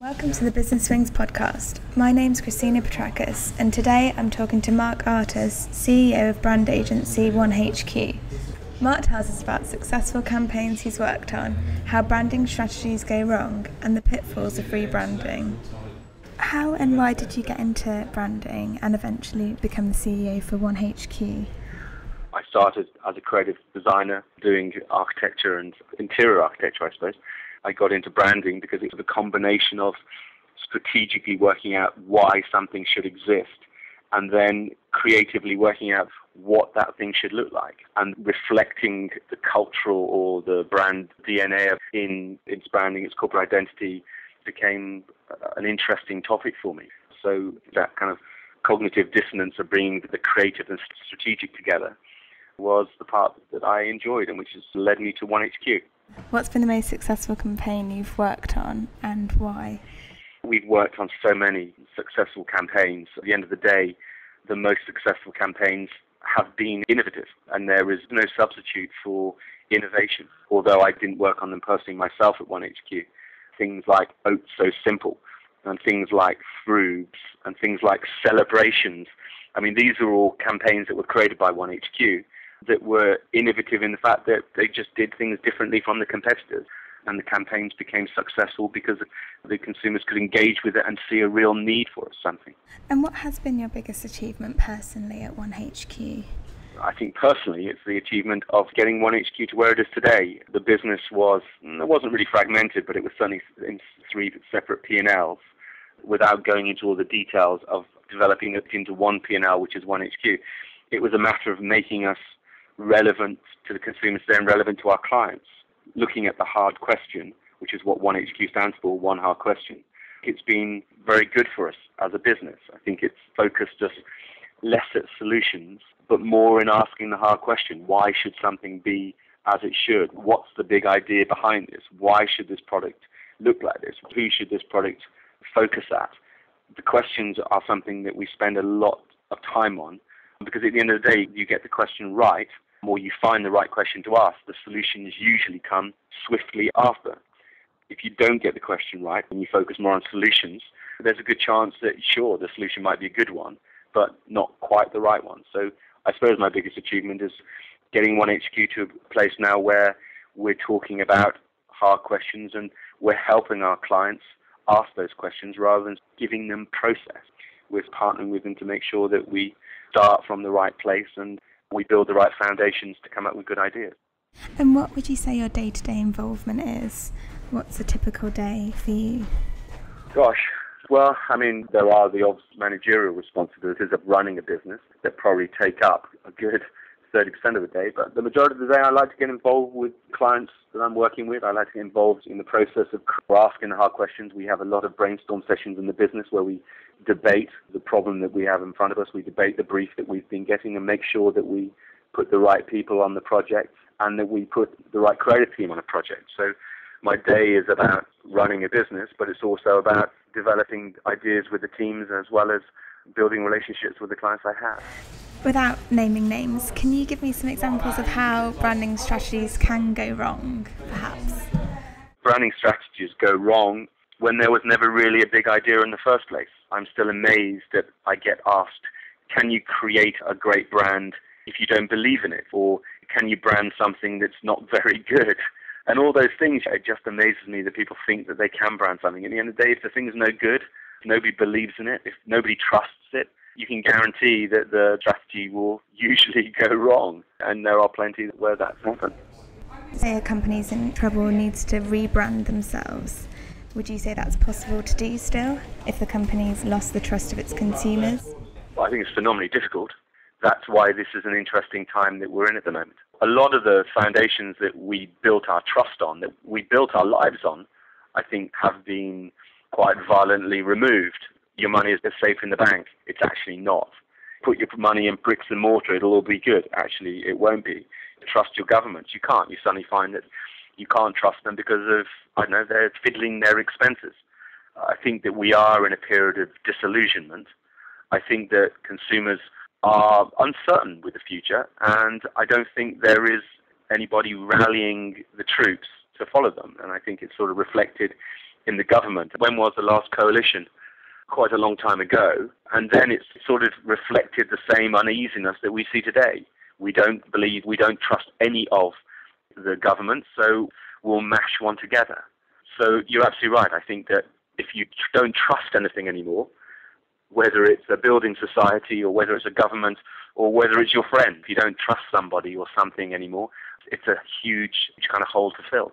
Welcome to the BusinessWings podcast. My name's Christina Petrakis, and today I'm talking to Mark Artus, CEO of brand agency 1HQ. Mark tells us about successful campaigns he's worked on, how branding strategies go wrong, and the pitfalls of rebranding. How and why did you get into branding and eventually become the CEO for 1HQ? I started as a creative designer doing architecture and interior architecture, I suppose. I got into branding because it was a combination of strategically working out why something should exist and then creatively working out what that thing should look like and reflecting the cultural or the brand DNA in its branding, its corporate identity became an interesting topic for me. So that kind of cognitive dissonance of bringing the creative and strategic together was the part that I enjoyed and which has led me to 1HQ. What's been the most successful campaign you've worked on and why? We've worked on so many successful campaigns. At the end of the day, the most successful campaigns have been innovative, and there is no substitute for innovation. Although I didn't work on them personally myself at 1HQ, things like Oats So Simple, and things like Frubes, and things like Celebrations. I mean, these are all campaigns that were created by 1HQ that were innovative in the fact that they just did things differently from the competitors. And the campaigns became successful because the consumers could engage with it and see a real need for something. And what has been your biggest achievement personally at 1HQ? I think personally it's the achievement of getting 1HQ to where it is today. The business wasn't really fragmented, but it was certainly in 3 separate P&Ls without going into all the details of developing it into one P&L, which is 1HQ. It was a matter of making us relevant to the consumers today and relevant to our clients. Looking at the hard question, which is what 1HQ stands for, one hard question. It's been very good for us as a business. I think it's focused us less at solutions, but more in asking the hard question. Why should something be as it should? What's the big idea behind this? Why should this product look like this? Who should this product focus at? The questions are something that we spend a lot of time on because at the end of the day, you get the question right, or you find the right question to ask, the solutions usually come swiftly after. If you don't get the question right and you focus more on solutions, there's a good chance that, sure, the solution might be a good one, but not quite the right one. So I suppose my biggest achievement is getting 1HQ to a place now where we're talking about hard questions and we're helping our clients ask those questions rather than giving them process. We're partnering with them to make sure that we start from the right place and we build the right foundations to come up with good ideas. And what would you say your day-to-day involvement is? What's a typical day for you? Gosh, well, I mean, there are the obvious managerial responsibilities of running a business that probably take up a good 30% of the day, but the majority of the day I like to get involved with clients that I'm working with. I like to get involved in the process of asking the hard questions. We have a lot of brainstorm sessions in the business where we debate the problem that we have in front of us. We debate the brief that we've been getting and make sure that we put the right people on the project and that we put the right creative team on a project. So my day is about running a business, but it's also about developing ideas with the teams as well as building relationships with the clients I have. Without naming names, can you give me some examples of how branding strategies can go wrong, perhaps? Branding strategies go wrong when there was never really a big idea in the first place. I'm still amazed that I get asked, can you create a great brand if you don't believe in it? Or can you brand something that's not very good? And all those things, it just amazes me that people think that they can brand something. At the end of the day, if the thing's no good, if nobody believes in it, if nobody trusts it, you can guarantee that the strategy will usually go wrong. And there are plenty where that's happened. Say a company's in trouble and needs to rebrand themselves. Would you say that's possible to do still if the company's lost the trust of its consumers? Well, I think it's phenomenally difficult. That's why this is an interesting time that we're in at the moment. A lot of the foundations that we built our trust on, that we built our lives on, I think have been quite violently removed. Your money is safe in the bank. It's actually not. Put your money in bricks and mortar, it'll all be good. Actually, it won't be. Trust your governments. You can't. You suddenly find that you can't trust them because of, they're fiddling their expenses. I think that we are in a period of disillusionment. I think that consumers are uncertain with the future, and I don't think there is anybody rallying the troops to follow them. And I think it's sort of reflected in the government. When was the last coalition? Quite a long time ago. And then it's sort of reflected the same uneasiness that we see today. We don't trust any of the government, so we'll mash one together. So you're absolutely right. I think that if you don't trust anything anymore, whether it's a building society or whether it's a government or whether it's your friend, if you don't trust somebody or something anymore, it's a huge kind of hole to fill.